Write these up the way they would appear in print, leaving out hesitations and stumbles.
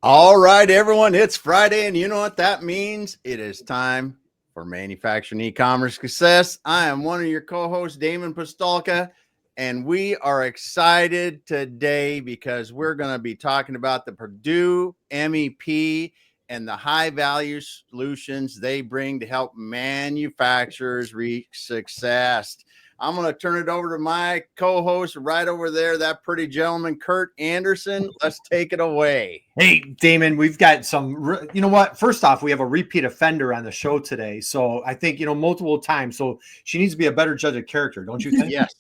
All right, everyone, it's Friday, and you know what that means? It is time for Manufacturing E-Commerce Success. I am one of your co-hosts, Damon Postolka, and we are excited today because we're going to be talking about the Purdue MEP and the high-value solutions they bring to help manufacturers reach success. I'm going to turn it over to my co-host right over there, that pretty gentleman, Kurt Anderson. Let's take it away. Hey, Damon, we've got some, you know what? First off, we have a repeat offender on the show today. So I think, multiple times. So she needs to be a better judge of character, don't you think? Yes,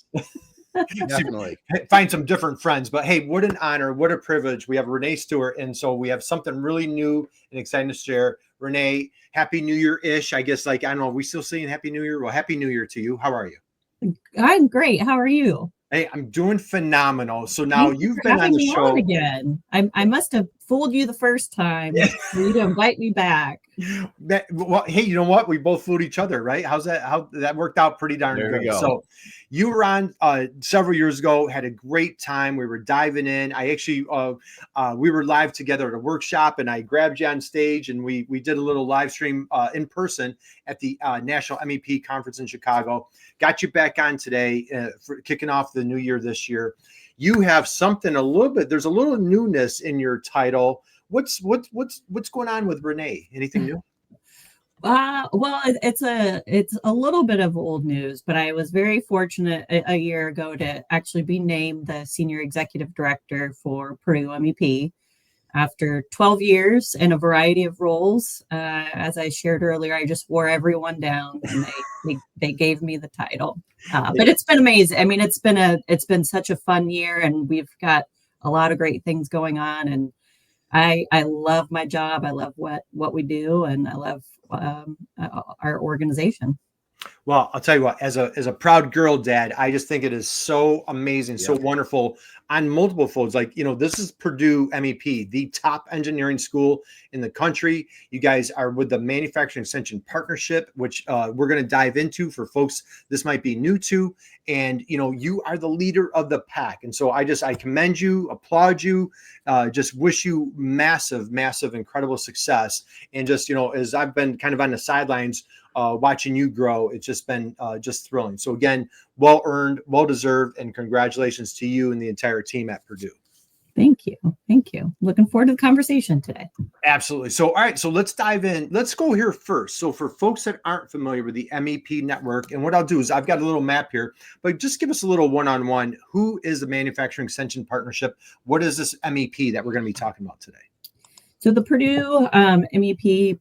definitely. Find some different friends. But hey, what an honor. What a privilege. We have Ranae Stewart. And so we have something really new and exciting to share. Ranae, Happy New Year-ish. I guess, I don't know, are we still saying Happy New Year? Well, Happy New Year to you. How are you? I'm great. How are you? Hey, I'm doing phenomenal. So now you've been on the show again. I must have fooled you the first time for you to invite me back. Well, hey, you know what? We both fooled each other, right? How that worked out pretty darn good. So you were on several years ago, had a great time. We were diving in. I actually, we were live together at a workshop, and I grabbed you on stage, and we did a little live stream in person at the National MEP Conference in Chicago. Got you back on today for kicking off the new year this year. You have something there's a little newness in your title. What's going on with Ranae? Anything new? Well, it's a little bit of old news, but I was very fortunate a year ago to actually be named the Senior Executive Director for Purdue MEP after 12 years in a variety of roles. As I shared earlier, I just wore everyone down, and they gave me the title. But it's been amazing. I mean, it's been such a fun year, and we've got a lot of great things going on. And I love my job. I love what we do, and I love our organization. Well, I'll tell you what, as a proud girl dad, I just think it is so amazing, so wonderful on multiple folds. This is Purdue MEP, the top engineering school in the country. You guys are with the Manufacturing Extension Partnership, which we're going to dive into for folks this might be new to. And, you are the leader of the pack. And so I commend you, applaud you, just wish you massive, massive, incredible success. And just, as I've been kind of on the sidelines, watching you grow, it's just been just thrilling. So again, well earned, well deserved, and congratulations to you and the entire team at Purdue. Thank you. Looking forward to the conversation today. Absolutely. So, all right. So let's dive in. Let's go here first. So for folks that aren't familiar with the MEP network, and what I'll do is I've got a little map here, but just give us a little one-on-one. Who is the Manufacturing Extension Partnership? What is this MEP that we're going to be talking about today? So the Purdue MEP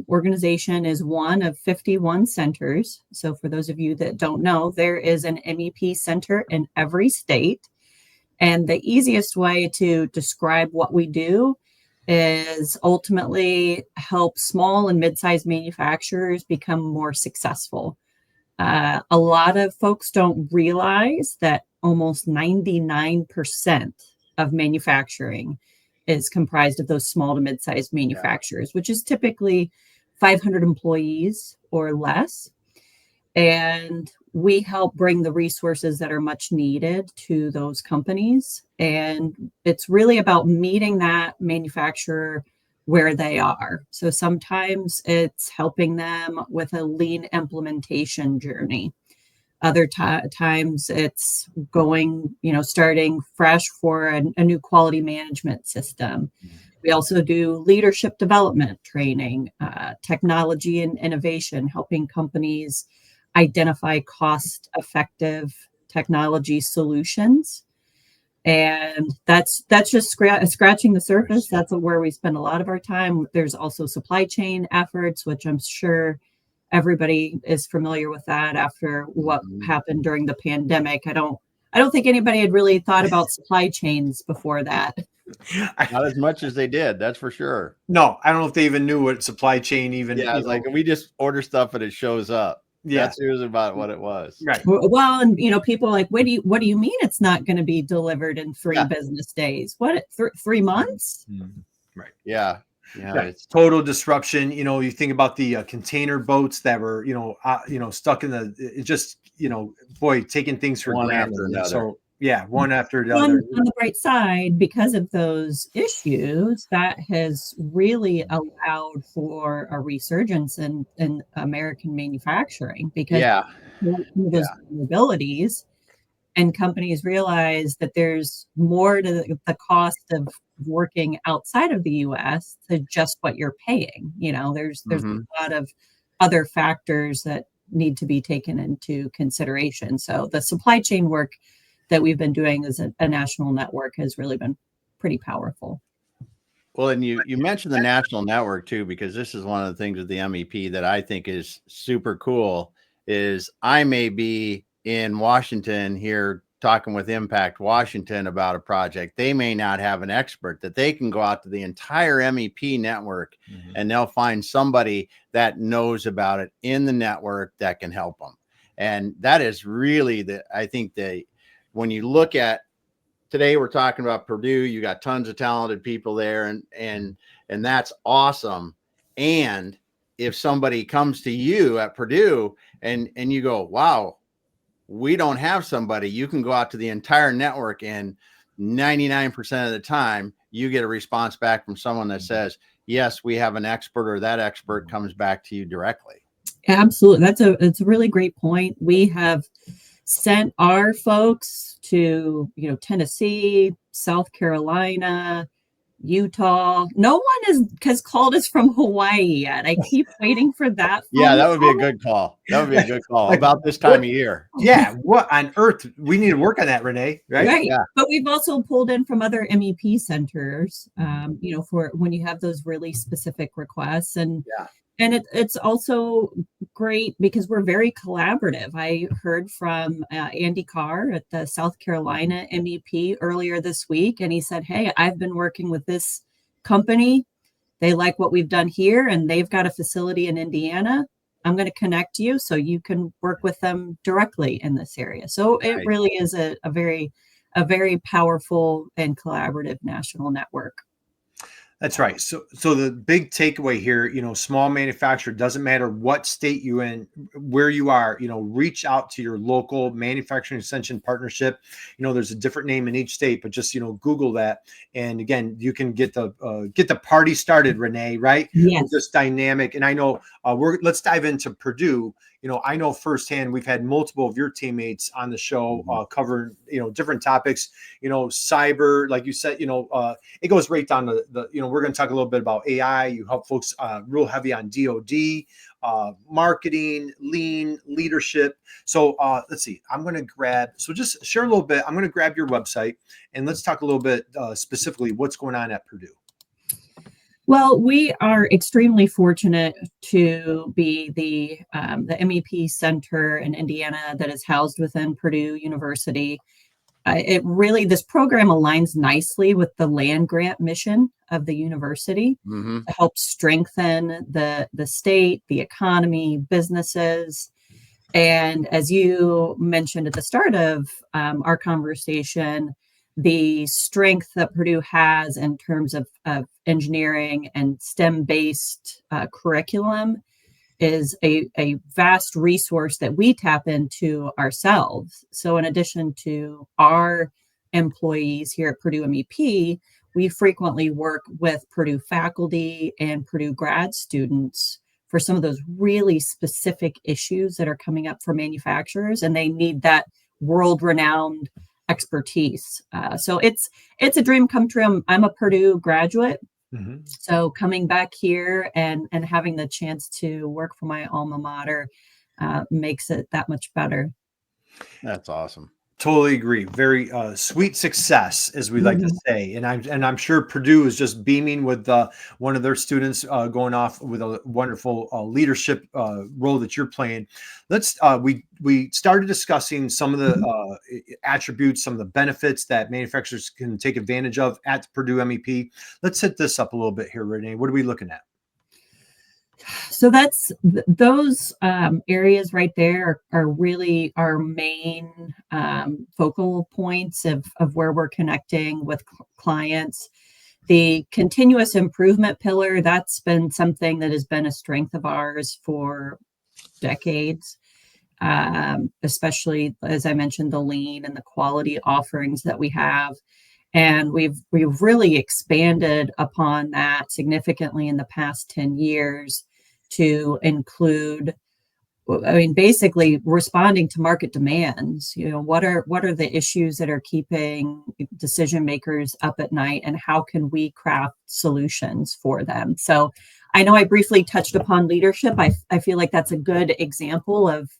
organization is one of 51 centers. So for those of you that don't know, there is an MEP center in every state. And the easiest way to describe what we do is ultimately help small and mid-sized manufacturers become more successful. A lot of folks don't realize that almost 99% of manufacturing is comprised of those small to mid-sized manufacturers, which is typically 500 employees or less. And we help bring the resources that are much needed to those companies. And it's really about meeting that manufacturer where they are. So sometimes it's helping them with a lean implementation journey. Other times it's going, starting fresh for a new quality management system. We also do leadership development training, technology and innovation, helping companies identify cost-effective technology solutions. And that's just scratching the surface. That's where we spend a lot of our time. There's also supply chain efforts, which I'm sure everybody is familiar with that after what happened during the pandemic. I don't think anybody had really thought about supply chains before that. Not as much as they did, that's for sure. No, I don't know if they even knew what supply chain even. Yeah, it's like we just order stuff and it shows up. Yeah, that's usually about what it was. Right. Well, and people are like, what do you mean it's not going to be delivered in 3 business days? What, 3 months? Right. Yeah. Yeah, it's total disruption. You think about the container boats that were, stuck in the, taking things for one granted. after another. So, Yeah, one after the On other. the bright side, because of those issues, that has really allowed for a resurgence in American manufacturing because Yeah. of Yeah. those vulnerabilities, and companies realize that there's more to the cost of working outside of the US to just what you're paying. There's Hmm. a lot of other factors that need to be taken into consideration. So the supply chain work that we've been doing as a national network has really been pretty powerful. Well, and you mentioned the national network too, because this is one of the things with the MEP that I think is super cool. Is I may be in Washington here talking with Impact Washington about a project. They may not have an expert that they can go out to the entire MEP network, and they'll find somebody that knows about it in the network that can help them. And that is really I think when you look at today, we're talking about Purdue. You got tons of talented people there, and that's awesome. And if somebody comes to you at Purdue and you go, wow, we don't have somebody, you can go out to the entire network, and 99% of the time you get a response back from someone that says, yes, we have an expert, or that expert comes back to you directly. Absolutely. It's a really great point. We have sent our folks to, Tennessee, South Carolina, Utah. No one has called us from Hawaii yet. I keep waiting for that. Yeah, that would be a good call. That would be a good call about this time of year. Yeah, what on earth? We need to work on that, Ranae, right? Right. Yeah. But we've also pulled in from other MEP centers, for when you have those really specific requests. And Yeah. it's also great because we're very collaborative. I heard from Andy Carr at the South Carolina MEP earlier this week, and he said, hey, I've been working with this company. They like what we've done here, and they've got a facility in Indiana. I'm going to connect you so you can work with them directly in this area. So it Right. really is a very powerful and collaborative national network. That's right. So the big takeaway here, small manufacturer, doesn't matter what state you in, where you are, reach out to your local manufacturing extension partnership. There's a different name in each state, but just, Google that. And again, you can get the party started, Ranae, right? Yes. Just dynamic. And I know let's dive into Purdue. I know firsthand, we've had multiple of your teammates on the show covering, different topics, cyber, like you said, it goes right down to we're going to talk a little bit about AI. You help folks real heavy on DOD, marketing, lean, leadership. So let's see, just share a little bit. I'm going to grab your website and let's talk a little bit specifically what's going on at Purdue. Well, we are extremely fortunate to be the MEP Center in Indiana that is housed within Purdue University. This program aligns nicely with the land grant mission of the university to help strengthen the state, the economy, businesses. And as you mentioned at the start of our conversation, the strength that Purdue has in terms of engineering and STEM-based curriculum is a vast resource that we tap into ourselves. So in addition to our employees here at Purdue MEP, we frequently work with Purdue faculty and Purdue grad students for some of those really specific issues that are coming up for manufacturers, and they need that world-renowned expertise. So it's a dream come true. I'm a Purdue graduate. So coming back here and having the chance to work for my alma mater makes it that much better. That's awesome. Totally agree. Very sweet success, as we like to say, and I'm sure Purdue is just beaming with one of their students going off with a wonderful leadership role that you're playing. Let's we started discussing some of the attributes, some of the benefits that manufacturers can take advantage of at Purdue MEP. Let's hit this up a little bit here, Ranae. What are we looking at? So that's those areas right there are really our main focal points of where we're connecting with clients. The continuous improvement pillar, that's been something that has been a strength of ours for decades. especially, as I mentioned, the lean and the quality offerings that we have. And we've really expanded upon that significantly in the past 10 years to include, I mean, basically responding to market demands. What are the issues that are keeping decision makers up at night, and how can we craft solutions for them? So I know I briefly touched upon leadership. I feel like that's a good example of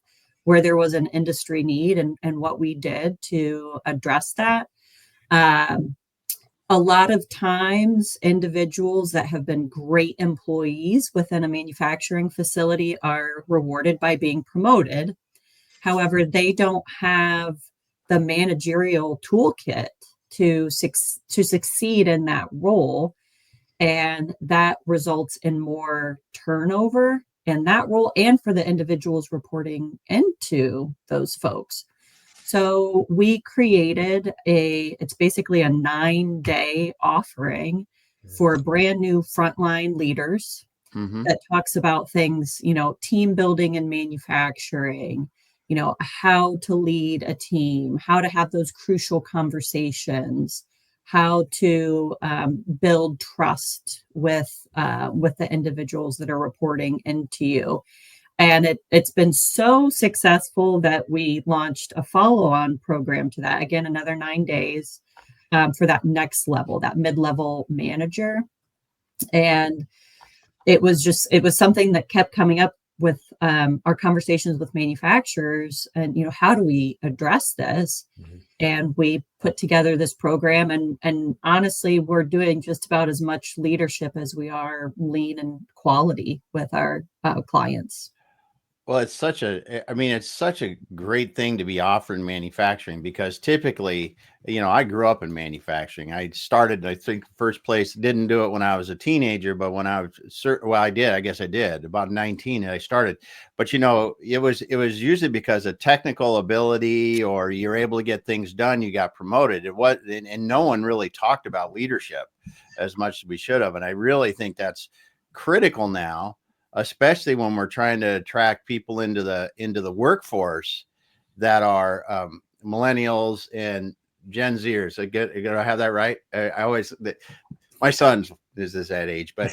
where there was an industry need and what we did to address that. A lot of times, individuals that have been great employees within a manufacturing facility are rewarded by being promoted. However, they don't have the managerial toolkit to succeed in that role. And that results in more turnover in that role and for the individuals reporting into those folks. So we created it's basically a 9-day offering for brand new frontline leaders that talks about things, team building and manufacturing, how to lead a team, how to have those crucial conversations, how to build trust with the individuals that are reporting into you. And it's been so successful that we launched a follow-on program to that. Again, another 9 days for that next level, that mid-level manager. And it was something that kept coming up with our conversations with manufacturers. And, how do we address this? And we put together this program. And honestly, we're doing just about as much leadership as we are lean and quality with our clients. Well, it's such a great thing to be offering manufacturing, because typically, I grew up in manufacturing. I started, I think, first place, didn't do it when I was a teenager, but when I was, I did about 19 I started. But, it was usually because of technical ability, or you're able to get things done, you got promoted. It was, and no one really talked about leadership as much as we should have. And I really think that's critical now, especially when we're trying to attract people into the workforce that are millennials and Gen Zers. I have that right? My son is that age, but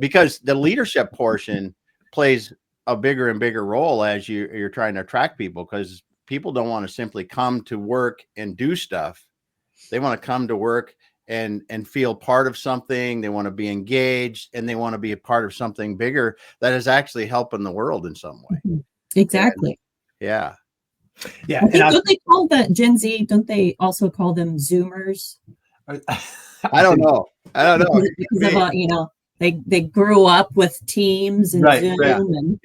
because the leadership portion plays a bigger and bigger role as you're trying to attract people, because people don't want to simply come to work and do stuff. They want to come to work and feel part of something. They want to be engaged, and they want to be a part of something bigger that is actually helping the world in some way. Exactly. And, yeah. Don't they call the Gen Z? Don't they also call them Zoomers? I don't know. Because of, they grew up with Teams and Zoom. Right. And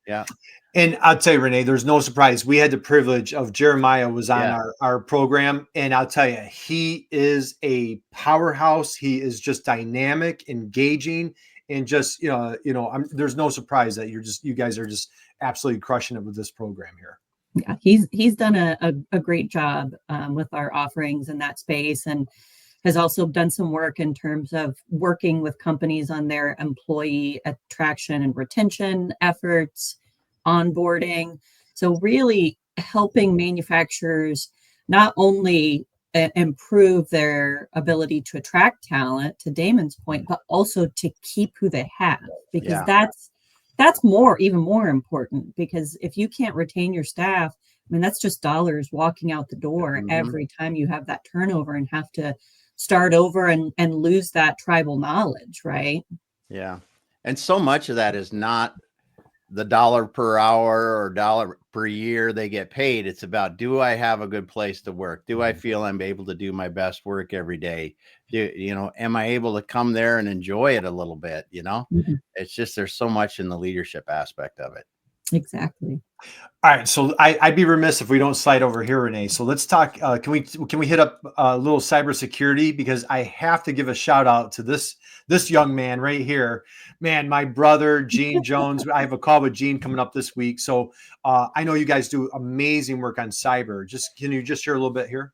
Yeah. And I'll tell you, Ranae, there's no surprise. We had the privilege of Jeremiah was on our program. And I'll tell you, he is a powerhouse. He is just dynamic, engaging, and just, there's no surprise that you guys are just absolutely crushing it with this program here. Yeah, he's done a great job with our offerings in that space, and has also done some work in terms of working with companies on their employee attraction and retention efforts, onboarding. So really helping manufacturers not only improve their ability to attract talent, to Damon's point, but also to keep who they have, because that's even more important, because if you can't retain your staff, I mean, that's just dollars walking out the door every time you have that turnover and have to start over and lose that tribal knowledge, right? Yeah. And so much of that is not the dollar per hour or dollar per year they get paid. It's about, do I have a good place to work? Do I feel I'm able to do my best work every day? Am I able to come there and enjoy it a little bit? It's just, there's so much in the leadership aspect of it. Exactly. All right, so I'd be remiss if we don't slide over here, Ranae. So let's talk. Can we hit up a little cybersecurity, because I have to give a shout out to this young man right here, man. My brother Gene Jones. I have a call with Gene coming up this week. So I know you guys do amazing work on cyber. Can you just share a little bit here?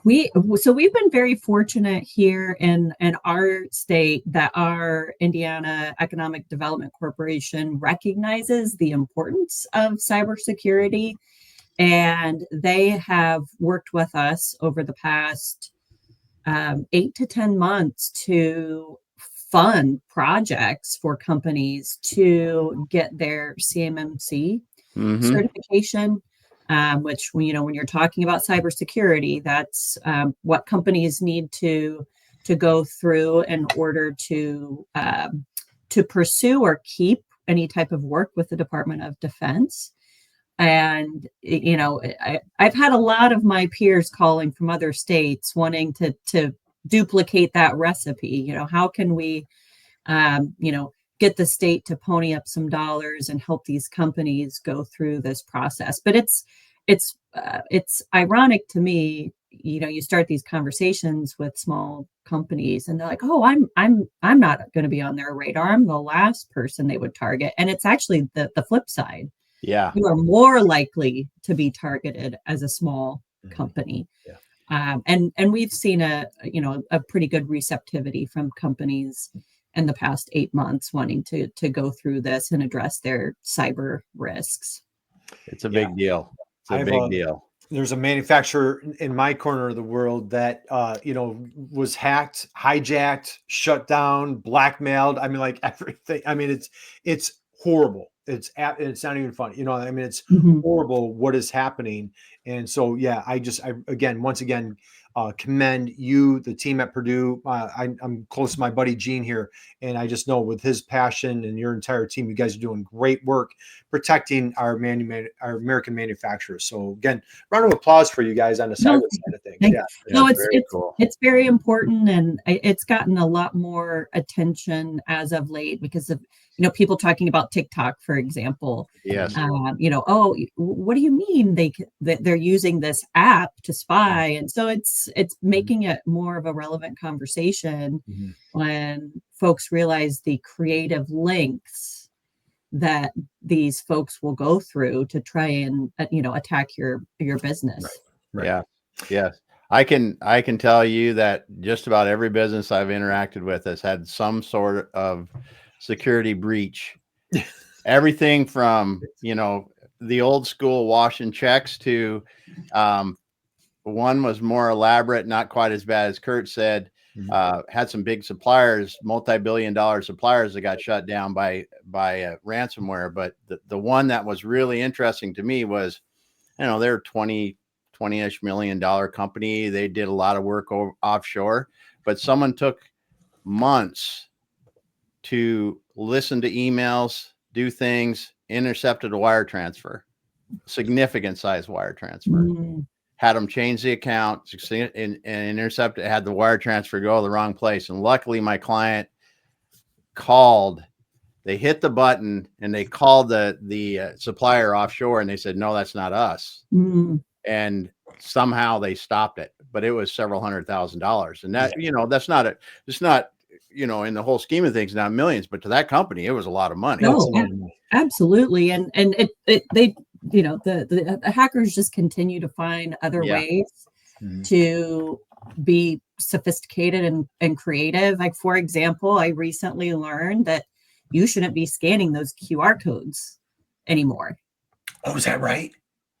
We've been very fortunate here in our state that our Indiana Economic Development Corporation recognizes the importance of cybersecurity, and they have worked with us over the past 8 to 10 months to fund projects for companies to get their CMMC certification. Which, when you're talking about cybersecurity, that's what companies need to go through in order to pursue or keep any type of work with the Department of Defense. And I've had a lot of my peers calling from other states wanting to duplicate that recipe. How can we get the state to pony up some dollars and help these companies go through this process? But it's ironic to me. You start these conversations with small companies, and they're like, "Oh, I'm not going to be on their radar. I'm the last person they would target." And it's actually the flip side. Yeah, You are more likely to be targeted as a small company. And we've seen a pretty good receptivity from companies in the past 8 months wanting to go through this and address their cyber risks. it's a big deal. It's a big deal. There's a manufacturer in my corner of the world that was hacked, hijacked, shut down, blackmailed. I mean, like everything. I mean, it's horrible. It's not even funny. It's horrible what is happening. And so, yeah, I once again commend you, the team at Purdue. I'm close to my buddy Gene here, and I just know with his passion and your entire team, you guys are doing great work protecting our American manufacturers. So again, round of applause for you guys on the cyber side of things. Yeah. No, it's very important, and it's gotten a lot more attention as of late because of people talking about TikTok, for example. Yes. Oh, what do you mean they're using this app to spy? And so it's making it more of a relevant conversation when folks realize the creative lengths that these folks will go through to try and attack your business. Right. Yeah. Yes. I can tell you that just about every business I've interacted with has had some sort of security breach. Everything from the old school washing checks to one was more elaborate, not quite as bad as Kurt said. Had some big suppliers, multi-billion-dollar suppliers that got shut down by ransomware. But the one that was really interesting to me was, they're 20-ish $20 million company. They did a lot of work offshore, but someone took months to listen to emails, do things, intercepted a wire transfer, significant size wire transfer. Had them change the account and intercepted, had the wire transfer go to the wrong place. And luckily my client called, they hit the button and they called the supplier offshore, and they said, "No, that's not us." And somehow they stopped it, but it was several $100,000. And that, it's not, in the whole scheme of things, not millions, but to that company, it was a lot of money. No, absolutely. And the hackers just continue to find other ways to be sophisticated and creative. Like, for example, I recently learned that you shouldn't be scanning those QR codes anymore. Oh, is that right?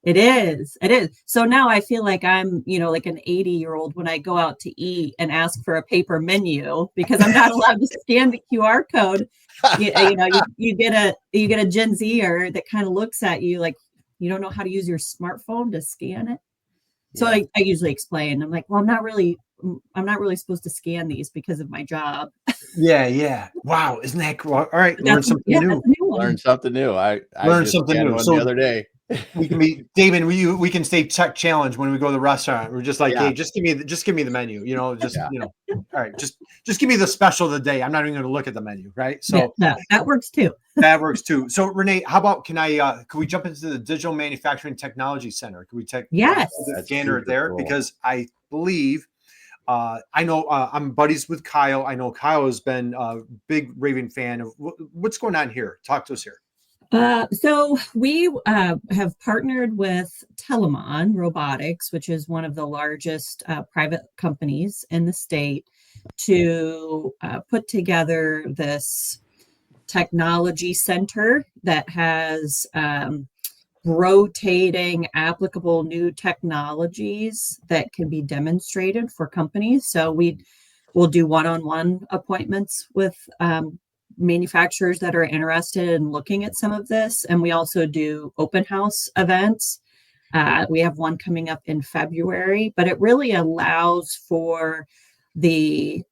It is. So now I feel like I'm, like an 80-year-old when I go out to eat and ask for a paper menu because I'm not allowed to scan the QR code. You get a Gen Zer that kind of looks at you like you don't know how to use your smartphone to scan it. So I usually explain. I'm like, well, I'm not really supposed to scan these because of my job. Yeah. Wow, isn't that cool? All right, learn something new. Learn something new. I learned something new the other day. We can be David. We can stay tech challenge when we go to the restaurant. We're just like, hey, just give me the menu. All right, just give me the special of the day. I'm not even going to look at the menu, right? So that works too. That works too. So Ranae, how about can we jump into the Digital Manufacturing Technology Center? Can we take the scanner there? Cool. Because I believe I know I'm buddies with Kyle. I know Kyle has been a big raving fan of what's going on here. Talk to us here. So we have partnered with Telemon Robotics, which is one of the largest private companies in the state, to put together this technology center that has rotating applicable new technologies that can be demonstrated for companies. So we'll do one-on-one appointments with manufacturers that are interested in looking at some of this. And we also do open house events. We have one coming up in February, but it really allows for the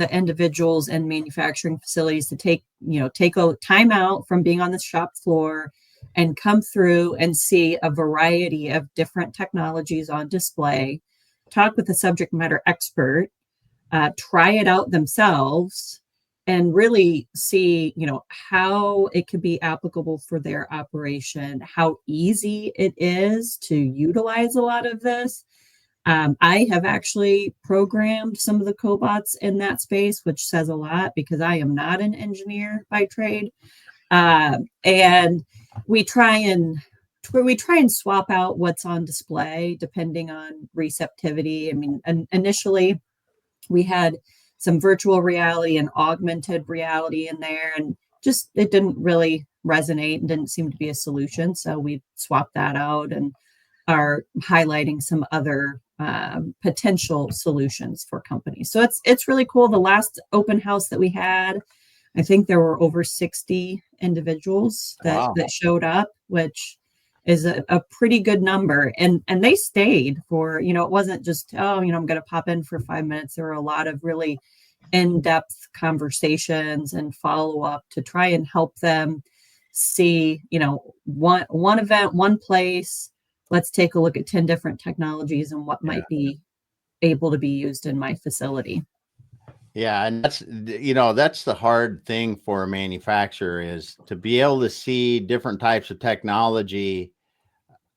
individuals and manufacturing facilities to take a time out from being on the shop floor and come through and see a variety of different technologies on display, talk with a subject matter expert, try it out themselves, and really see, how it could be applicable for their operation, how easy it is to utilize a lot of this. I have actually programmed some of the cobots in that space, which says a lot because I am not an engineer by trade. And we try and swap out what's on display depending on receptivity. I mean, initially we had some virtual reality and augmented reality in there, and just it didn't really resonate and didn't seem to be a solution. So we swapped that out and are highlighting some other potential solutions for companies. So it's really cool. The last open house that we had, I think there were over 60 individuals that showed up, which is a pretty good number. And they stayed for, it wasn't just, I'm going to pop in for 5 minutes. There were a lot of really in-depth conversations and follow-up to try and help them see, one event, one place. Let's take a look at 10 different technologies and what might be able to be used in my facility. Yeah. And that's the hard thing for a manufacturer is to be able to see different types of technology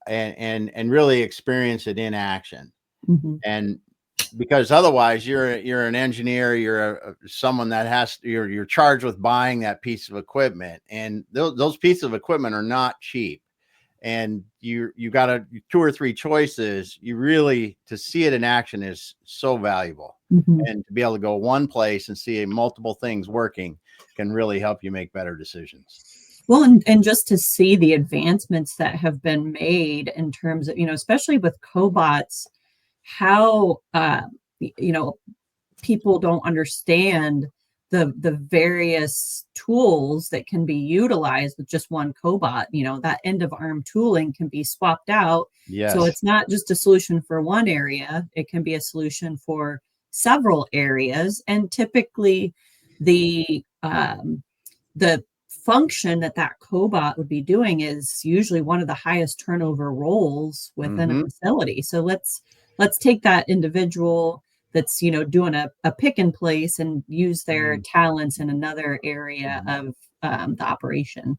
and really experience it in action. Mm-hmm. And because otherwise you're an engineer, you're someone that you're charged with buying that piece of equipment, and those pieces of equipment are not cheap. And you got 2 or 3 choices. You really, to see it in action is so valuable. Mm-hmm. And to be able to go one place and see multiple things working can really help you make better decisions. Well, and just to see the advancements that have been made in terms of, especially with cobots, how, people don't understand the various tools that can be utilized with just one cobot. That end of arm tooling can be swapped out. Yes. So it's not just a solution for one area. It can be a solution for several areas. And typically the function that cobot would be doing is usually one of the highest turnover roles within a facility. So let's take that individual that's doing a pick and place and use their talents in another area of the operation.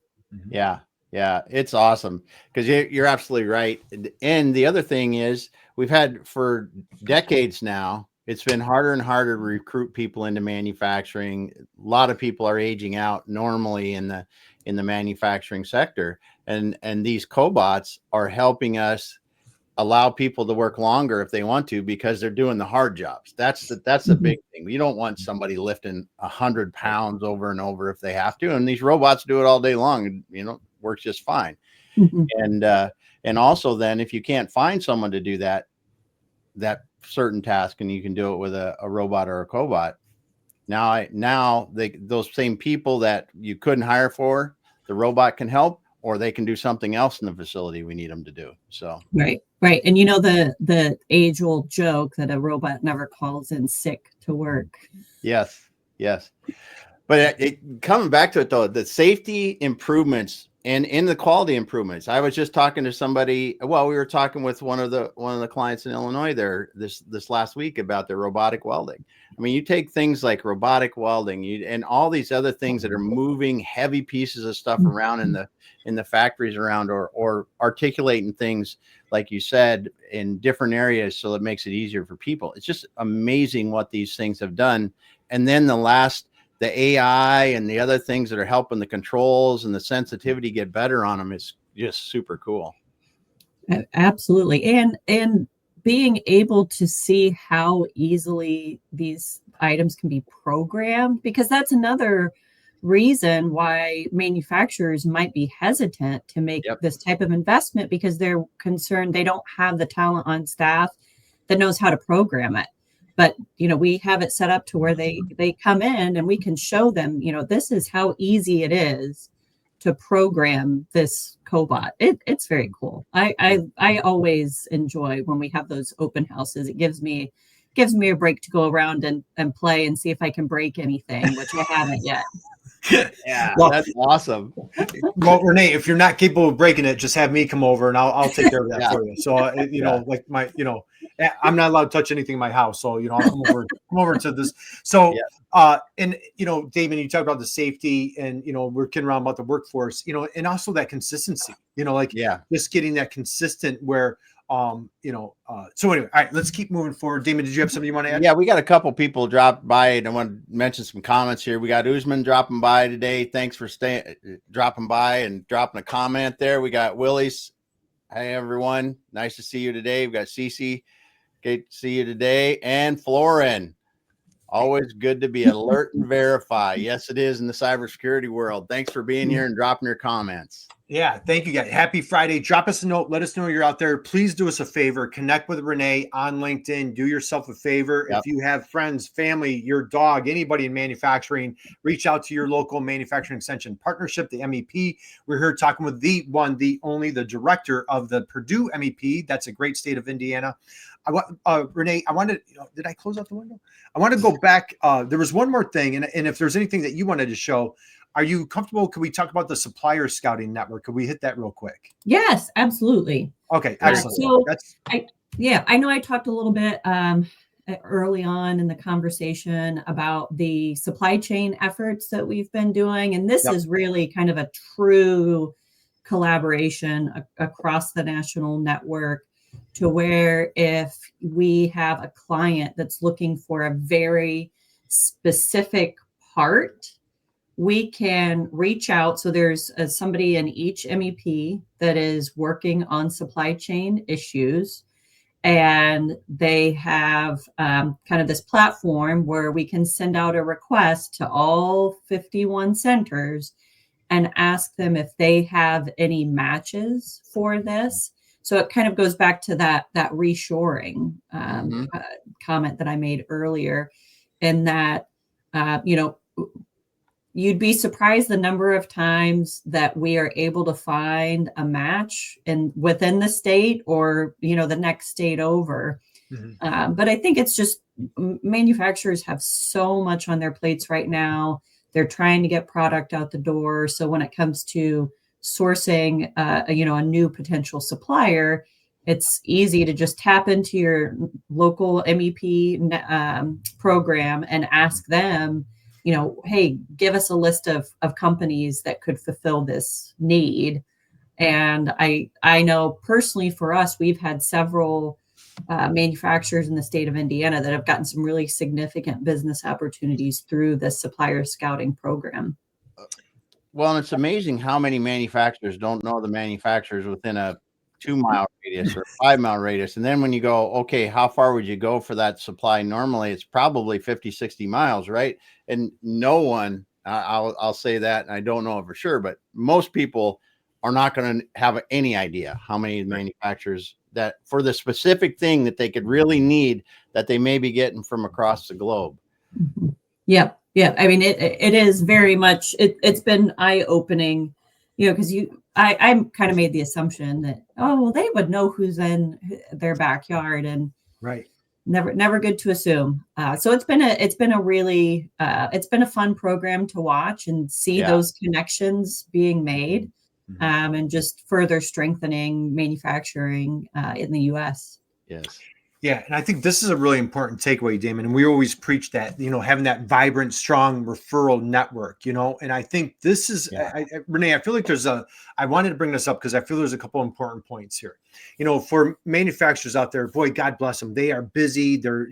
Yeah, it's awesome because you're absolutely right. And the other thing is, we've had for decades now, it's been harder and harder to recruit people into manufacturing. A lot of people are aging out normally in the manufacturing sector, and these cobots are helping us allow people to work longer if they want to, because they're doing the hard jobs. That's the big thing. You don't want somebody lifting 100 pounds over and over if they have to. And these robots do it all day long, and works just fine. And also then if you can't find someone to do that certain task, and you can do it with a robot or a cobot, now those same people that you couldn't hire for, the robot can help, or they can do something else in the facility we need them to do. So right. And the age-old joke that a robot never calls in sick to work. Yes. But coming back to it though, the safety improvements and in the quality improvements. I was just talking to somebody. Well, we were talking with one of the clients in Illinois there this last week about their robotic welding. I mean, you take things like robotic welding and all these other things that are moving heavy pieces of stuff around in the factories around, or articulating things, like you said, in different areas, so it makes it easier for people. It's just amazing what these things have done. And then the last the AI and the other things that are helping the controls and the sensitivity get better on them is just super cool. Absolutely. And being able to see how easily these items can be programmed, because that's another reason why manufacturers might be hesitant to make this type of investment, because they're concerned they don't have the talent on staff that knows how to program it. But, we have it set up to where they come in and we can show them, this is how easy it is to program this cobot. It's very cool. I always enjoy when we have those open houses. It gives me a break to go around and play and see if I can break anything, which I haven't yet. Yeah, well, that's awesome. Well, Ranae, if you're not capable of breaking it, just have me come over and I'll take care of that for you. So, like I'm not allowed to touch anything in my house. So, I'll come over to this. So, and, Damon, you talk about the safety and, we're kidding around about the workforce, and also that consistency, just getting that consistent where, so anyway, all right, let's keep moving forward. Damon, did you have something you want to add? Yeah, we got a couple people dropped by, and I want to mention some comments here. We got Usman dropping by today. Thanks for dropping by and dropping a comment there. We got Willie's. Hey, everyone. Nice to see you today. We got Cece. Great to see you today. And Florin. Always good to be alert and verify. Yes, it is in the cybersecurity world. Thanks for being here and dropping your comments. Yeah, thank you, guys. Happy Friday. Drop us a note. Let us know you're out there. Please do us a favor. Connect with Ranae on LinkedIn. Do yourself a favor. If you have friends, family, your dog, anybody in manufacturing, reach out to your local manufacturing extension partnership, the MEP. We're here talking with the one, the only, the director of the Purdue MEP. That's a great state of Indiana. Ranae, I wanted, did I close out the window? I want to go back. There was one more thing. And if there's anything that you wanted to show, are you comfortable? Could we talk about the supplier scouting network? Could we hit that real quick? Yes, absolutely. Okay, excellent. So I know I talked a little bit early on in the conversation about the supply chain efforts that we've been doing. And this is really kind of a true collaboration across the national network, to where if we have a client that's looking for a very specific part, we can reach out. So there's somebody in each MEP that is working on supply chain issues. And they have kind of this platform where we can send out a request to all 51 centers and ask them if they have any matches for this. So it kind of goes back to that reshoring comment that I made earlier, in that, you'd be surprised the number of times that we are able to find a match within the state or, the next state over. But I think it's just manufacturers have so much on their plates right now. They're trying to get product out the door. So when it comes to sourcing, a new potential supplier, it's easy to just tap into your local MEP program and ask them, hey, give us a list of companies that could fulfill this need. And I know personally for us, we've had several manufacturers in the state of Indiana that have gotten some really significant business opportunities through the supplier scouting program. Well, and it's amazing how many manufacturers don't know the manufacturers within a 2-mile radius or 5-mile radius. And then when you go, okay, how far would you go for that supply? Normally it's probably 50, 60 miles, right? And no one, I'll say that, and I don't know for sure, but most people are not going to have any idea how many manufacturers that for the specific thing that they could really need that they may be getting from across the globe. Yep. Yeah. I mean, it is very much, it's been eye-opening, because I kind of made the assumption that, they would know who's in their backyard, and never good to assume. So it's been a really, it's been a fun program to watch and see those connections being made, and just further strengthening manufacturing in the U.S. Yes. Yeah, and I think this is a really important takeaway, Damon. And we always preach that, having that vibrant, strong referral network, and I think this is, Ranae, I feel like I wanted to bring this up because I feel there's a couple important points here. For manufacturers out there, boy, God bless them. They are busy. They're,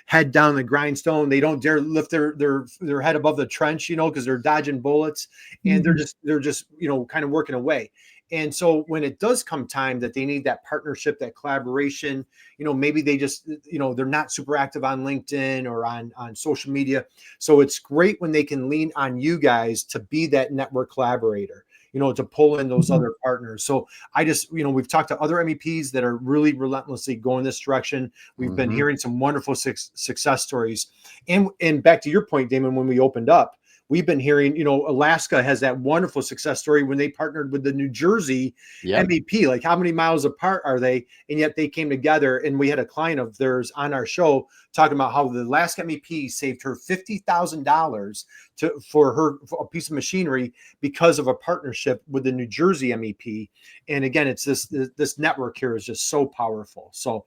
head down the grindstone. They don't dare lift their head above the trench, because they're dodging bullets, and they're just, kind of working away. And so when it does come time that they need that partnership, that collaboration, maybe they just, they're not super active on LinkedIn or on social media. So it's great when they can lean on you guys to be that network collaborator, to pull in those other partners. So I just, we've talked to other MEPs that are really relentlessly going this direction. We've been hearing some wonderful success stories. And back to your point, Damon, when we opened up, we've been hearing, Alaska has that wonderful success story when they partnered with the New Jersey MEP. Like, how many miles apart are they? And yet they came together. And we had a client of theirs on our show talking about how the Alaska MEP saved her $50,000 for a piece of machinery because of a partnership with the New Jersey MEP. And again, it's this network here is just so powerful. So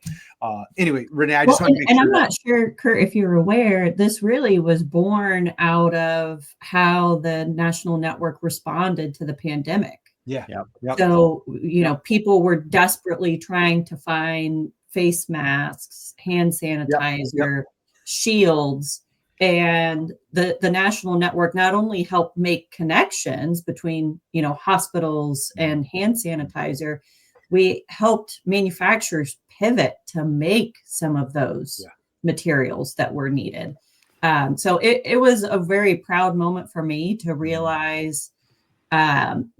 anyway, Ranae, I just want to make sure. And I'm not sure, Kurt, if you're aware, this really was born out of how the national network responded to the pandemic. Yeah. So, people were desperately trying to find face masks, hand sanitizer, shields. And the national network not only helped make connections between, hospitals and hand sanitizer, we helped manufacturers pivot to make some of those materials that were needed. So it was a very proud moment for me to realize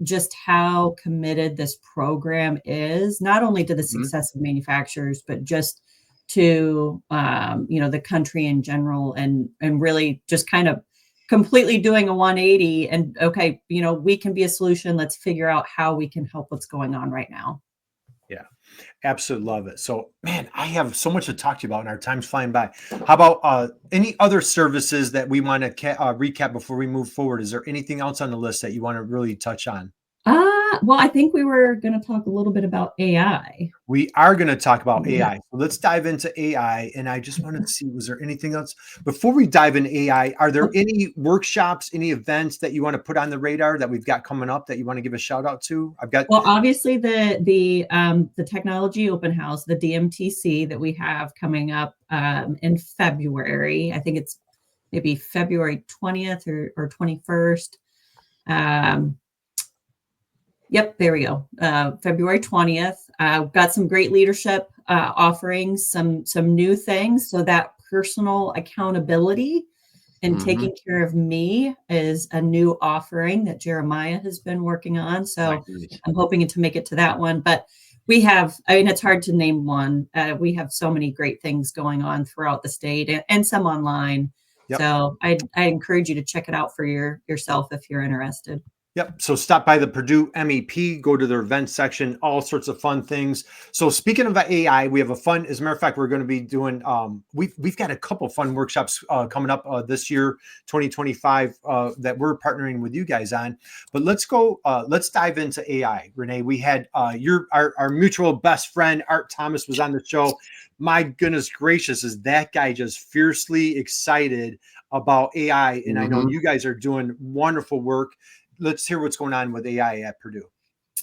just how committed this program is, not only to the success of manufacturers, but just to, the country in general, and really just kind of completely doing a 180 and, okay, we can be a solution. Let's figure out how we can help what's going on right now. Yeah, absolutely love it. So, man, I have so much to talk to you about, and our time's flying by. How about any other services that we want to recap before we move forward? Is there anything else on the list that you want to really touch on? Well, I think we were going to talk a little bit about AI. We are going to talk about AI. So let's dive into AI. And I just wanted to see, was there anything else? Before we dive into AI, are there any workshops, any events that you want to put on the radar that we've got coming up that you want to give a shout out to? Well, obviously the technology open house, the DMTC that we have coming up in February. I think it's maybe February 20th or 21st. Yep, there we go. February 20th. Got some great leadership offerings, some new things. So that personal accountability and taking care of me is a new offering that Jeremiah has been working on. So I'm hoping to make it to that one. But we have, it's hard to name one. We have so many great things going on throughout the state and some online. Yep. So I encourage you to check it out for yourself if you're interested. Yep. So stop by the Purdue MEP, go to their events section, all sorts of fun things. So speaking of AI, we have a fun, as a matter of fact, we're going to be doing, we've got a couple fun workshops coming up this year, 2025, that we're partnering with you guys on. But let's dive into AI. Ranae, we had our mutual best friend, Art Thomas, was on the show. My goodness gracious, is that guy just fiercely excited about AI. And I know you guys are doing wonderful work. Let's hear what's going on with AI at Purdue.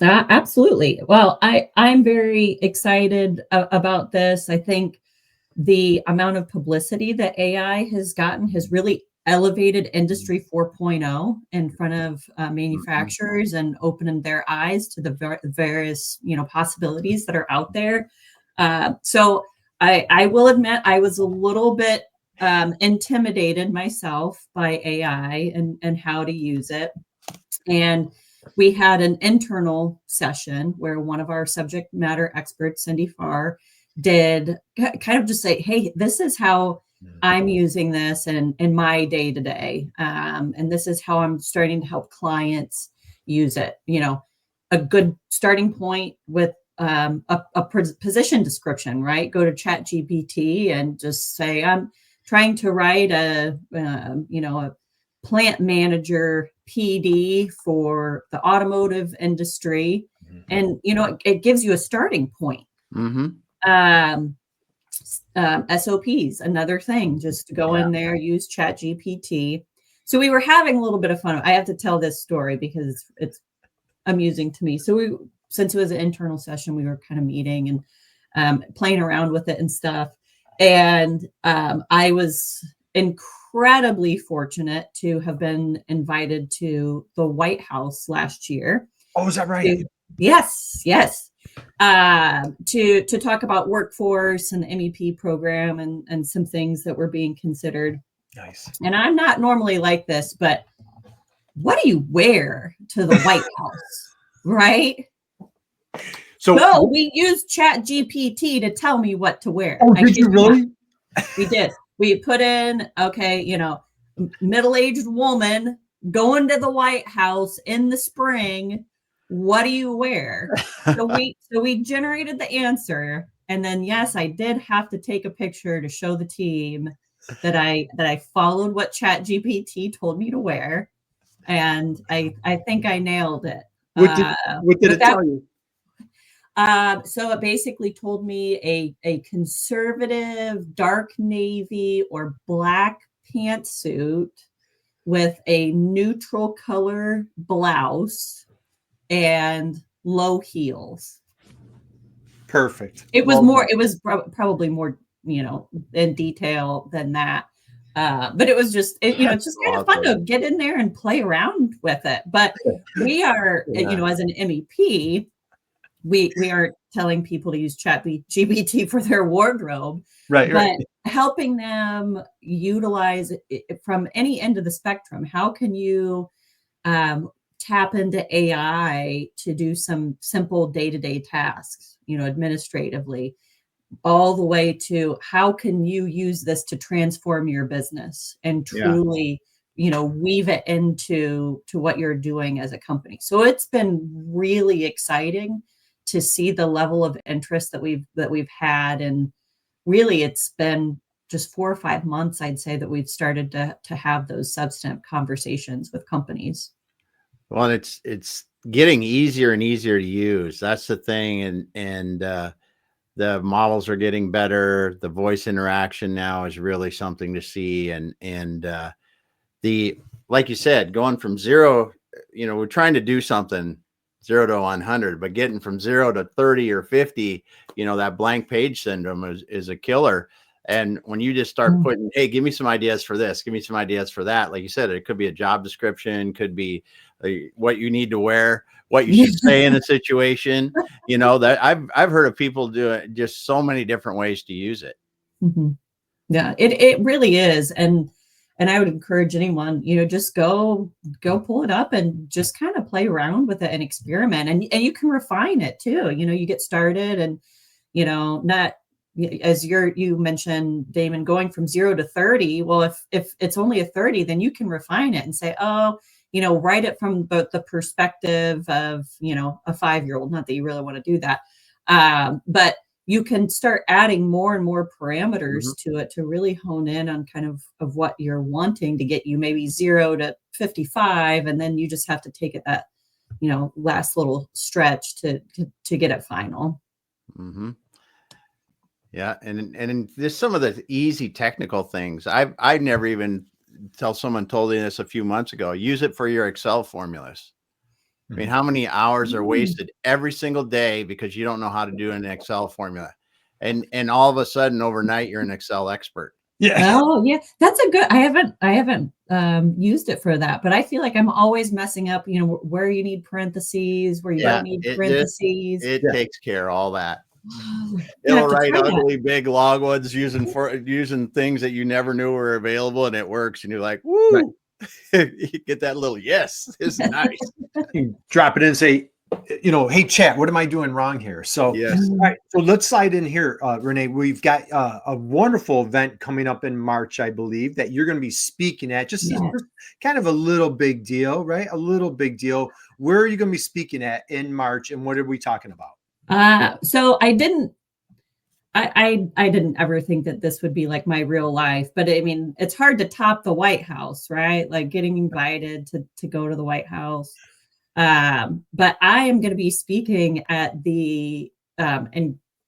Absolutely. Well, I'm very excited about this. I think the amount of publicity that AI has gotten has really elevated Industry 4.0 in front of manufacturers and opening their eyes to the various possibilities that are out there. So I will admit I was a little bit intimidated myself by AI and how to use it. And we had an internal session where one of our subject matter experts, Cindy Farr, did kind of just say, hey, this is how I'm using this in my day to day. And this is how I'm starting to help clients use it. A good starting point with a position description, right? Go to ChatGPT and just say, I'm trying to write a plant manager PD for the automotive industry. And, it gives you a starting point. SOPs, another thing, just to go in there, use Chat GPT. So we were having a little bit of fun. I have to tell this story because it's amusing to me. So since it was an internal session, we were kind of meeting and playing around with it and stuff. And I was incredibly fortunate to have been invited to the White House last year. Oh, is that right? Yes. To talk about workforce and the MEP program and some things that were being considered. Nice. And I'm not normally like this, but what do you wear to the White House, right? So we used Chat GPT to tell me what to wear. Oh, did you really? We did. We put in, middle-aged woman going to the White House in the spring. What do you wear? So we generated the answer. And then, yes, I did have to take a picture to show the team that I followed what Chat GPT told me to wear. And I think I nailed it. What did it tell you? So it basically told me a conservative dark navy or black pantsuit with a neutral color blouse and low heels. Perfect. It was probably more, in detail than that. But it was just, it's just kind of fun to get in there and play around with it. But we are, as an MEP, we aren't telling people to use Chat GPT for their wardrobe, but helping them utilize it from any end of the spectrum. How can you tap into AI to do some simple day-to-day tasks, administratively, all the way to how can you use this to transform your business and truly, weave it into what you're doing as a company. So it's been really exciting to see the level of interest that we've had. And really it's been just 4 or 5 months, I'd say, that we've started to have those substantive conversations with companies. Well, it's getting easier and easier to use. That's the thing. And the models are getting better. The voice interaction now is really something to see. And like you said, going from zero, we're trying to do something 0 to 100, but getting from 0 to 30 or 50, that blank page syndrome is a killer. And when you just start putting, hey, give me some ideas for this, give me some ideas for that. Like you said, it could be a job description, could be what you need to wear, what you should say in a situation, that I've heard of people do it just so many different ways to use it. Mm-hmm. Yeah, it really is. And I would encourage anyone, just go pull it up and just kind of play around with it and experiment. And you can refine it too. You get started and, not as you mentioned, Damon, going from 0 to 30. Well, if it's only a 30, then you can refine it and say, write it from the perspective of, a 5-year-old. Not that you really want to do that. But you can start adding more and more parameters to it to really hone in on kind of what you're wanting to get you maybe 0 to 55. And then you just have to take it that, last little stretch to get it final. Mm-hmm. Yeah. And there's some of the easy technical things. I never even someone told me this a few months ago, use it for your Excel formulas. I mean, how many hours are wasted every single day because you don't know how to do an Excel formula, and all of a sudden overnight you're an Excel expert. Yeah. Oh yeah, that's a good. I haven't used it for that, but I feel like I'm always messing up. Where you need parentheses, where you don't need parentheses. It takes care of all that. It'll write ugly big log ones using things that you never knew were available, and it works. And you're like, woo. Right. You get that little yes, it's nice. You drop it in and say, hey chat, what am I doing wrong here? So yes. All right, so let's slide in here, Ranae. We've got a wonderful event coming up in March, I believe, that you're going to be speaking at. Just kind of a little big deal, right? A little big deal. Where are you going to be speaking at in March, and what are we talking about? So I didn't ever think that this would be like my real life, but I mean, it's hard to top the White House, right? Like getting invited to go to the White House. But I am going to be speaking at the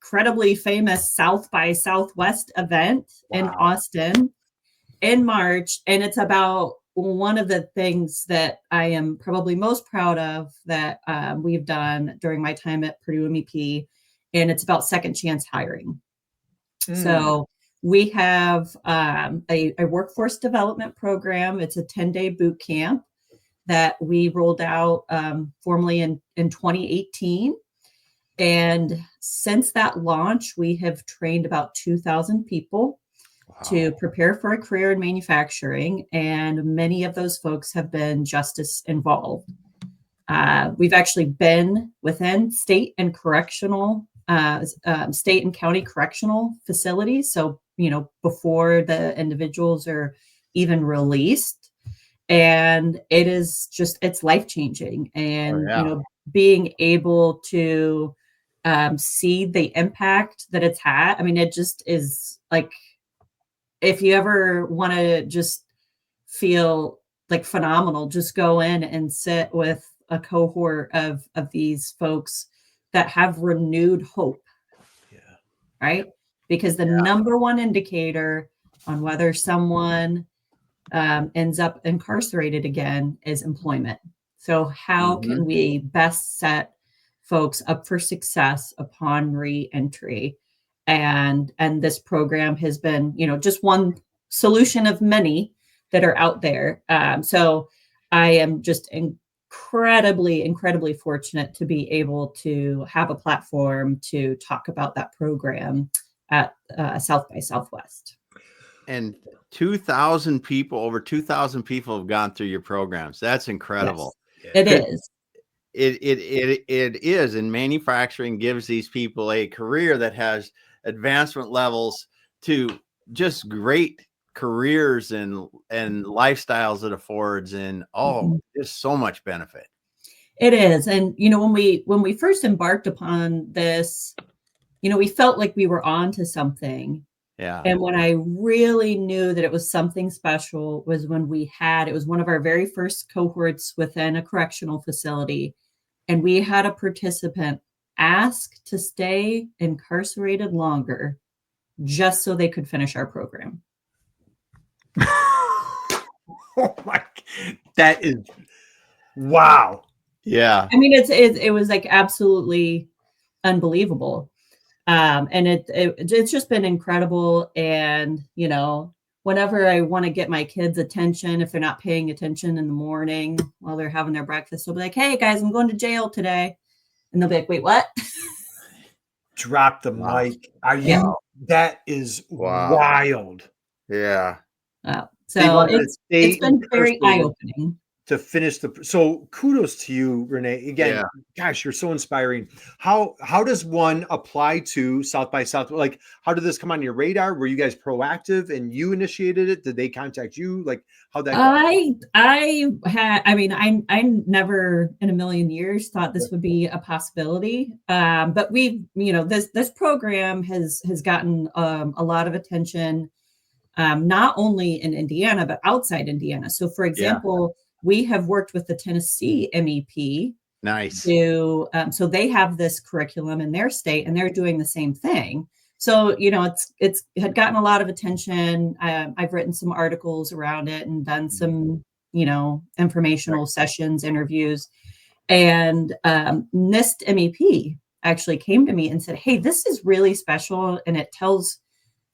incredibly famous South by Southwest event in Austin in March. And it's about one of the things that I am probably most proud of that we've done during my time at Purdue MEP. And it's about second chance hiring. So we have a workforce development program. It's a 10-day boot camp that we rolled out formally in 2018. And since that launch, we have trained about 2,000 people to prepare for a career in manufacturing. And many of those folks have been justice involved. We've actually been within state and county correctional facilities. So, before the individuals are even released. And it's life-changing. And, being able to see the impact that it's had. I mean, it just is like, if you ever want to just feel like phenomenal, just go in and sit with a cohort of these folks that have renewed hope. Right? Because the number one indicator on whether someone ends up incarcerated again is employment. So how can we best set folks up for success upon re-entry? And this program has been, just one solution of many that are out there. So I am just incredibly fortunate to be able to have a platform to talk about that program at South by Southwest. And 2,000 people, over 2,000 people have gone through your programs. That's incredible. Yes, it is. It is. And manufacturing gives these people a career that has advancement levels to just great careers and lifestyles it affords, and just so much benefit. It is. And when we first embarked upon this, we felt like we were on to something. And when I really knew that it was something special was when it was one of our very first cohorts within a correctional facility. And we had a participant ask to stay incarcerated longer just so they could finish our program. Oh my, that is, wow. Yeah. I mean, it was like absolutely unbelievable. And it's just been incredible. And, whenever I want to get my kids' attention, if they're not paying attention in the morning while they're having their breakfast, they'll be like, "Hey guys, I'm going to jail today." And they'll be like, "Wait, what?" Drop the mic. Are you? That is wild. Yeah. So it's been very eye-opening. To finish so kudos to you, Ranae. Again, gosh, you're so inspiring. How does one apply to South by Southwest? Like, how did this come on your radar? Were you guys proactive and you initiated it? Did they contact you? Like, how'd that go? I never in a million years thought this would be a possibility. But this program has gotten a lot of attention, not only in Indiana, but outside Indiana. So for example, we have worked with the Tennessee MEP. Nice. So they have this curriculum in their state, and they're doing the same thing. So it's had gotten a lot of attention. I've written some articles around it and done some informational sessions, interviews, and NIST MEP actually came to me and said, "Hey, this is really special, and it tells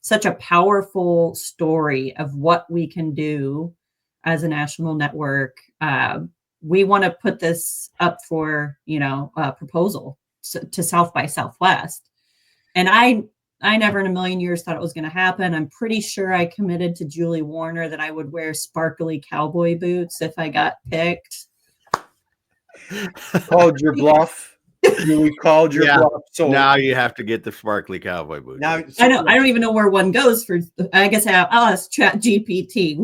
such a powerful story of what we can do as a national network. We want to put this up for, a proposal to South by Southwest." And I never in a million years thought it was going to happen. I'm pretty sure I committed to Julie Warner that I would wear sparkly cowboy boots if I got picked. Called your bluff. You called your bluff. So now you have to get the sparkly cowboy boots. Now I don't even know where one goes for. I guess I'll ask ChatGPT.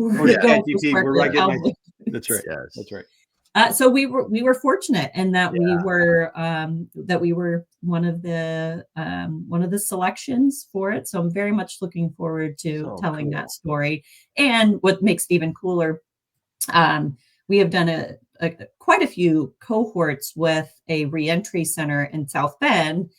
That's right. Yes. That's right. So we were fortunate in that we were one of the selections for it. So I'm very much looking forward to telling that story. And what makes it even cooler, we have done quite a few cohorts with a reentry center in South Bend.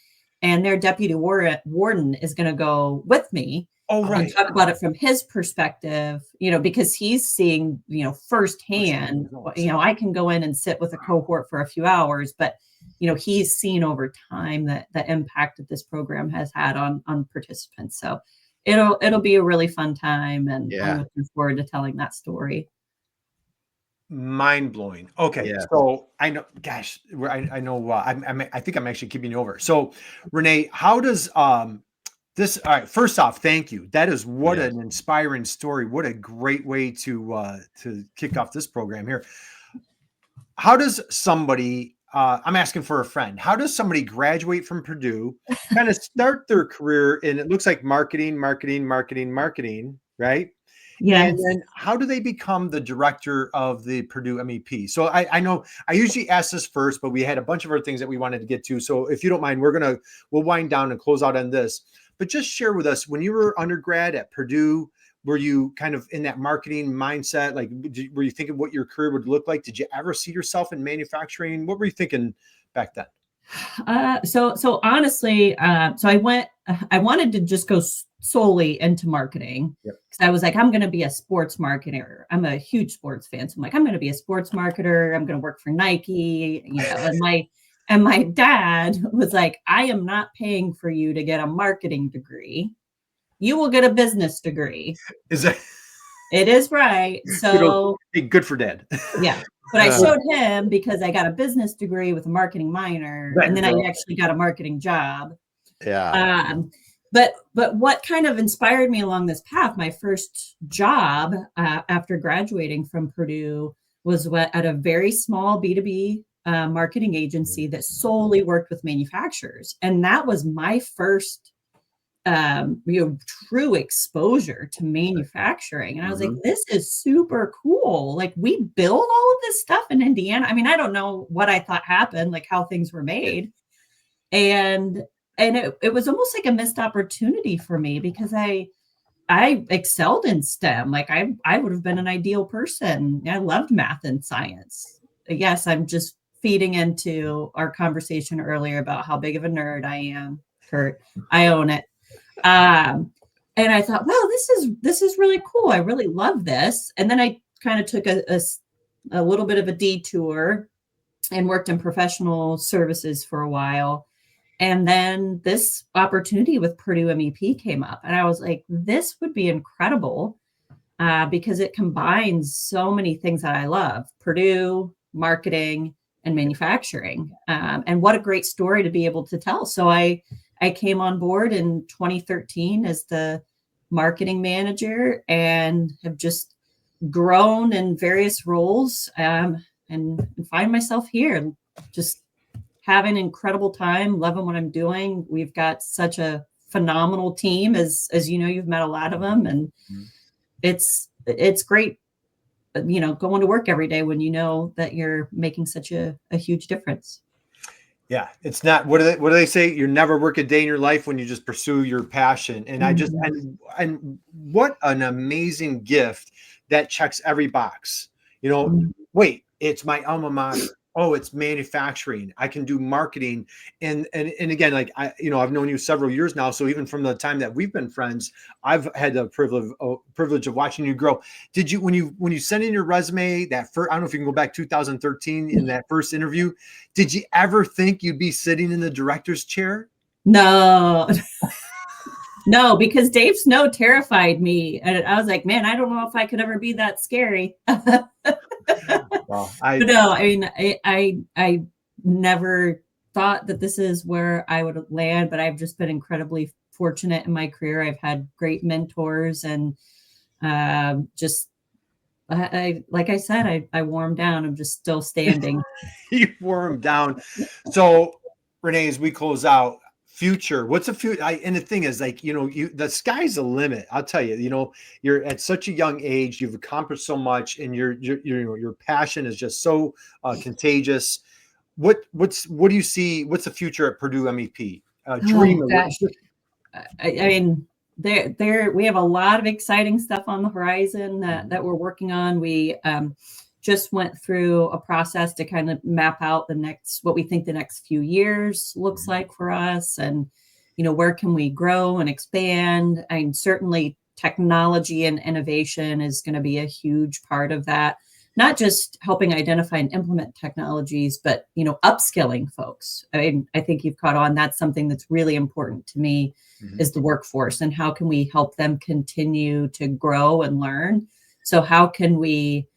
and their deputy warden is going to go with me. Oh, right. And talk about it from his perspective, because he's seeing, firsthand, I can go in and sit with a cohort for a few hours, but, he's seen over time that the impact that this program has had on participants. So it'll be a really fun time. And I'm looking forward to telling that story. Mind blowing. Okay. Yeah. So I know, gosh, I know, I think I'm actually keeping you over. So Ranae, how does, this, all right, first off, thank you. That is what an inspiring story. What a great way to kick off this program here. How does somebody, I'm asking for a friend, how does somebody graduate from Purdue, kind of start their career in, it looks like marketing, right? Yes. And then how do they become the director of the Purdue MEP? So I know I usually ask this first, but we had a bunch of other things that we wanted to get to. So if you don't mind, we'll wind down and close out on this. But just share with us, when you were undergrad at Purdue, were you kind of in that marketing mindset? Like, were you thinking what your career would look like? Did you ever see yourself in manufacturing? What were you thinking back then? So honestly, so I wanted to just go solely into marketing, because I was like, I'm going to be a sports marketer. I'm a huge sports fan. So I'm like, I'm going to be a sports marketer. I'm going to work for Nike, and my dad was like, I am not paying for you to get a marketing degree. You will get a business degree. Is that? It is, right. So good for dad. Yeah. But I showed him because I got a business degree with a marketing minor, and then I actually got a marketing job. Yeah. But what kind of inspired me along this path, my first job after graduating from Purdue was at a very small B2B marketing agency that solely worked with manufacturers. And that was my first true exposure to manufacturing. And I was like, this is super cool. Like, we build all of this stuff in Indiana. I mean, I don't know what I thought happened, like how things were made. And it was almost like a missed opportunity for me, because I excelled in STEM. Like I would have been an ideal person. I loved math and science. Yes, I'm just feeding into our conversation earlier about how big of a nerd I am, Kurt. I own it. And I thought, wow, this is really cool. I really love this. And then I kind of took a little bit of a detour and worked in professional services for a while. And then this opportunity with Purdue MEP came up, and I was like, this would be incredible because it combines so many things that I love: Purdue, marketing, and manufacturing. And what a great story to be able to tell. So I came on board in 2013 as the marketing manager, and have just grown in various roles and find myself here, just having an incredible time, loving what I'm doing. We've got such a phenomenal team, as you've met a lot of them, and it's great, going to work every day when you know that you're making such a huge difference. Yeah, it's not, what do they say? You never work a day in your life when you just pursue your passion. And I just, and what an amazing gift that checks every box. Wait, it's my alma mater. Oh, it's manufacturing. I can do marketing. And again, like I've known you several years now. So even from the time that we've been friends, I've had the privilege of watching you grow. Did you, when you sent in your resume, that first, I don't know if you can go back 2013 in that first interview, did you ever think you'd be sitting in the director's chair? No. No, because Dave Snow terrified me. And I was like, man, I don't know if I could ever be that scary. Well, I never thought that this is where I would land, but I've just been incredibly fortunate in my career. I've had great mentors, and like I said, I warmed down. I'm just still standing. You warmed down. So Ranae, as we close out, future, what's the future? And the thing is, like, the sky's the limit. I'll tell you, you're at such a young age, you've accomplished so much, and your passion is just so contagious. What do you see? What's the future at Purdue MEP? Dream. Oh, gosh. I mean, we have a lot of exciting stuff on the horizon that we're working on. We just went through a process to kind of map out what we think the next few years looks like for us, and where can we grow and expand. And certainly technology and innovation is going to be a huge part of that, not just helping identify and implement technologies, but upskilling folks. I think you've caught on. That's something that's really important to me, is the workforce, and how can we help them continue to grow and learn. So how can we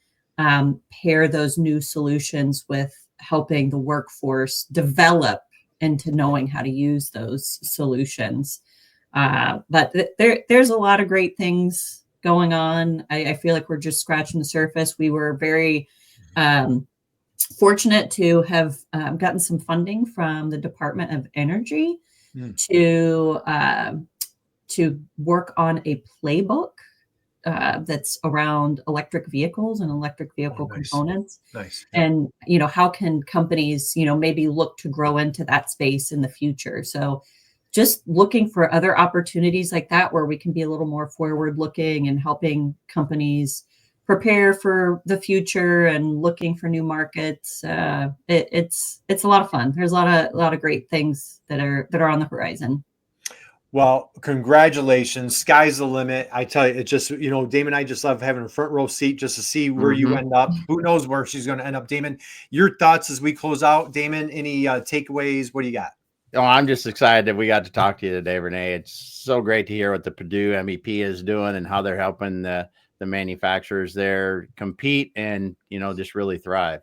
pair those new solutions with helping the workforce develop into knowing how to use those solutions? But there's a lot of great things going on. I feel like we're just scratching the surface. We were very fortunate to have gotten some funding from the Department of Energy to work on a playbook that's around electric vehicles and electric vehicle components. Nice. And, how can companies, maybe look to grow into that space in the future? So just looking for other opportunities like that, where we can be a little more forward looking and helping companies prepare for the future and looking for new markets. It's a lot of fun. There's a lot of great things that are on the horizon. Well, congratulations. Sky's the limit. I tell you, it just, Damon and I just love having a front row seat just to see where you end up. Who knows where she's going to end up, Damon? Your thoughts as we close out, Damon, any takeaways? What do you got? Oh, I'm just excited that we got to talk to you today, Ranae. It's so great to hear what the Purdue MEP is doing and how they're helping the manufacturers there compete and, just really thrive.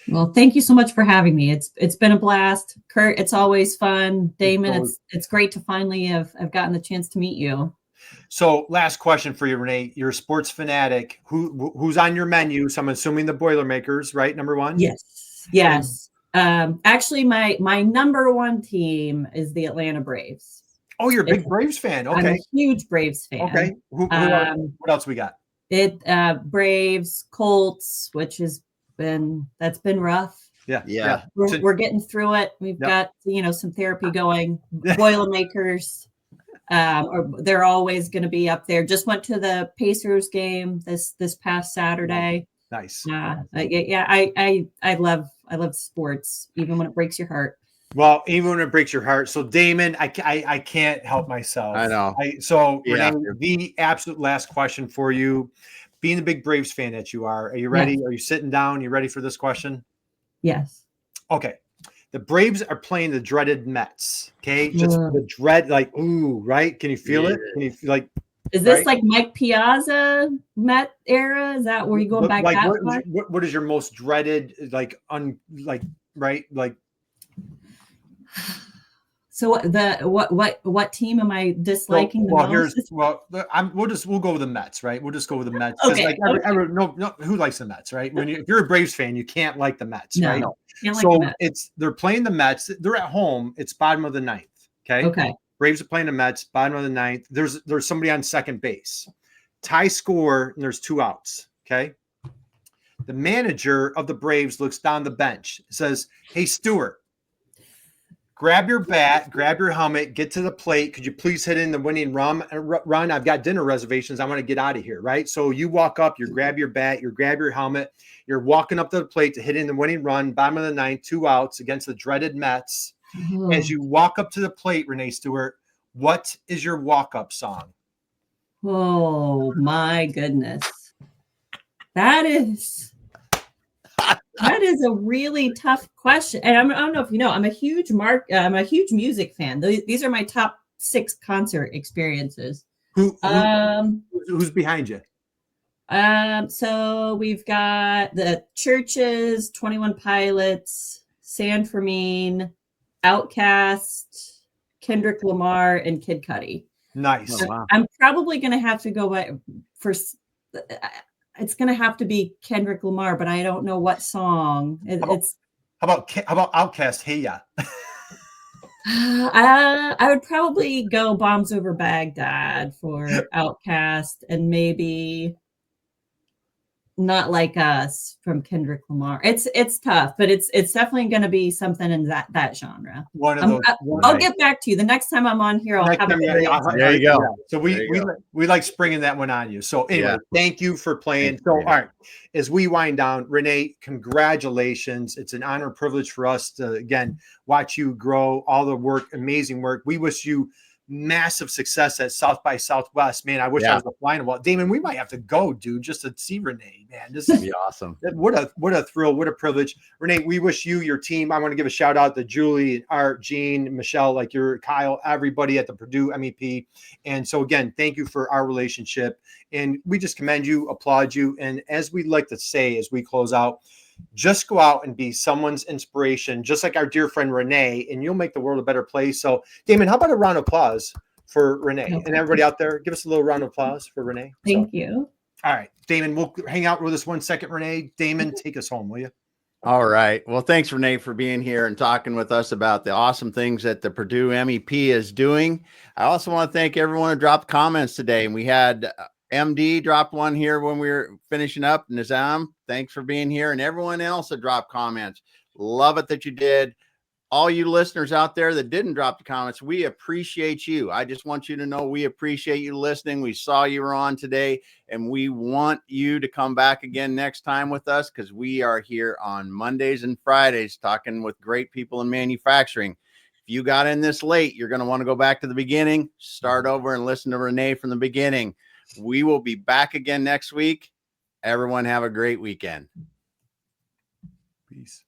Well, thank you so much for having me. It's been a blast. Kurt, it's always fun. Damon, it's great to finally have gotten the chance to meet you. So last question for you, Ranae. You're a sports fanatic. Who's on your menu? So I'm assuming the Boilermakers, right? Number one? Yes. Actually, my number one team is the Atlanta Braves. Oh, you're a big Braves fan. Okay. I'm a huge Braves fan. Okay. What else we got? Braves, Colts, which that's been rough. Yeah. We're getting through it. We've got, some therapy going. Boilermakers, they're always going to be up there. Just went to the Pacers game this past Saturday. Nice. I love sports, even when it breaks your heart. Well, even when it breaks your heart. So Damon, I can't help myself. I know. Ranae, the absolute last question for you. Being the big Braves fan that you are you ready? Yes. Are you sitting down? You ready for this question? Yes. Okay. The Braves are playing the dreaded Mets. Okay. Just the dread, like, ooh, right? Can you feel it? Can you feel is this like Mike Piazza Met era? Is that where you going back that far? What is your most dreaded, right? Like, so what team am I disliking the most? We'll go with the Mets, right? We'll just go with the Mets. Okay. No, who likes the Mets, right? If you're a Braves fan, you can't like the Mets, right? No, can't like the Mets. They're playing the Mets. They're at home. It's bottom of the ninth. Okay. Braves are playing the Mets, bottom of the ninth. There's somebody on second base. Tie score, and there's 2 outs. Okay. The manager of the Braves looks down the bench, says, "Hey, Stewart, grab your bat, grab your helmet, get to the plate. Could you please hit in the winning run? I've got dinner reservations. I want to get out of here," right? So you walk up, you grab your bat, you grab your helmet, you're walking up to the plate to hit in the winning run, bottom of the ninth, 2 outs against the dreaded Mets. Mm-hmm. As you walk up to the plate, Ranae Stewart, what is your walk-up song? Oh, my goodness. That is a really tough question. And I don't know if you know, I'm a huge music fan. These are my top 6 concert experiences. Who's behind you? So we've got the Churches, 21 Pilots, San Fermin, Outkast, Kendrick Lamar, and Kid Cudi. Nice. Oh, wow. I'm probably going to have to go it's going to have to be Kendrick Lamar, but I don't know what song. How about Outkast? Hey, yeah. I would probably go Bombs Over Baghdad for Outkast, and maybe Not Like Us from Kendrick Lamar. It's tough, but it's definitely going to be something in that genre. One of those. I'll get back to you the next time I'm on here. I'll have There you go. Yeah. So we like springing that one on you. So anyway, thank you for playing. So all right, as we wind down, Ranae, congratulations. It's an honor and privilege for us to again watch you grow, all the work, amazing work. We wish you massive success at South by Southwest. Man, I wish I was applying. Well, Damon, we might have to go, dude, just to see Ranae. Man, this is awesome. What a thrill, what a privilege. Ranae, we wish you, your team. I want to give a shout out to Julie, Art, Jean, Michelle, like your Kyle, everybody at the Purdue MEP. And so again, thank you for our relationship. And we just commend you, applaud you. And as we like to say, as we close out, just go out and be someone's inspiration, just like our dear friend Ranae, and you'll make the world a better place. So, Damon, how about a round of applause for Ranae and everybody out there? Give us a little round of applause for Ranae. Thank you. All right, Damon, we'll hang out with us 1 second. Ranae, Damon, take us home, will you? All right. Well, thanks, Ranae, for being here and talking with us about the awesome things that the Purdue MEP is doing. I also want to thank everyone who dropped comments today. And we had MD dropped one here when we were finishing up. Nizam, thanks for being here. And everyone else that dropped comments. Love it that you did. All you listeners out there that didn't drop the comments, we appreciate you. I just want you to know we appreciate you listening. We saw you were on today, and we want you to come back again next time with us because we are here on Mondays and Fridays talking with great people in manufacturing. If you got in this late, you're going to want to go back to the beginning, start over and listen to Ranae from the beginning. We will be back again next week. Everyone have a great weekend. Peace.